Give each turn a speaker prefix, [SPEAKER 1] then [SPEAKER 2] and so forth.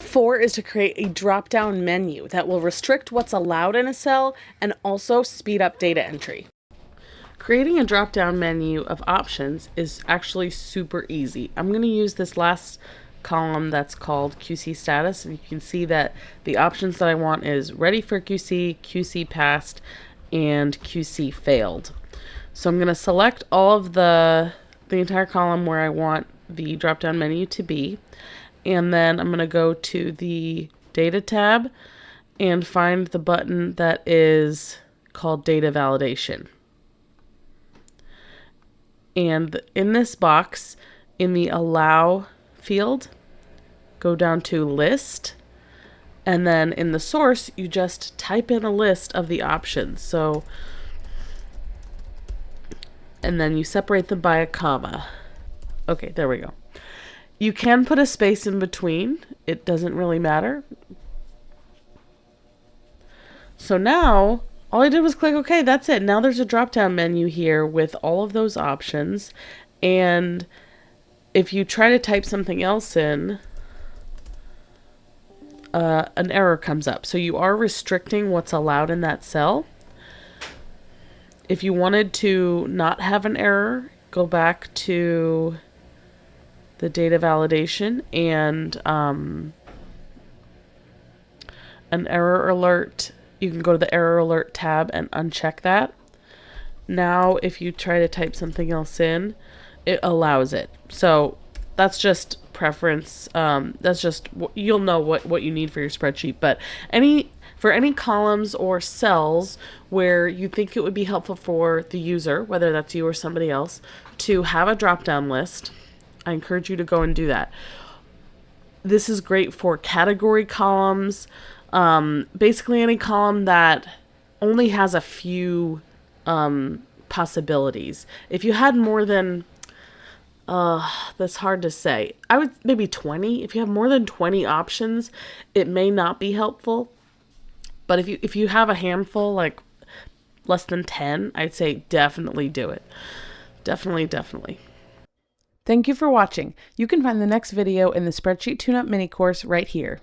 [SPEAKER 1] 4 is to create a drop-down menu that will restrict what's allowed in a cell and also speed up data entry. Creating a drop-down menu of options is actually super easy. I'm going to use this last column that's called QC status, and you can see that the options that I want is ready for QC, QC passed, and QC failed. So I'm going to select all of the entire column where I want the drop-down menu to be, and then I'm going to go to the data tab and find the button that is called data validation. And in this box, in the allow field, go down to list, and then in the source, you just type in a list of the options. So, and then you separate them by a comma. Okay, there we go. You can put a space in between. It doesn't really matter. So now, all I did was click OK, that's it. Now there's a drop-down menu here with all of those options. And if you try to type something else in, an error comes up. So you are restricting what's allowed in that cell. If you wanted to not have an error, go back to the data validation and an error alert. You can go to the error alert tab and uncheck that. Now, if you try to type something else in, it allows it. So that's just preference. That's just, you'll know what you need for your spreadsheet. But for any columns or cells where you think it would be helpful for the user, whether that's you or somebody else, to have a drop-down list, I encourage you to go and do that. This is great for category columns. Basically any column that only has a few possibilities. If you had more than, that's hard to say. I would maybe 20. If you have more than 20 options, it may not be helpful. But if you have a handful, like less than 10, I'd say definitely do it. Definitely. Thank you for watching. You can find the next video in the Spreadsheet Tune-Up mini course right here.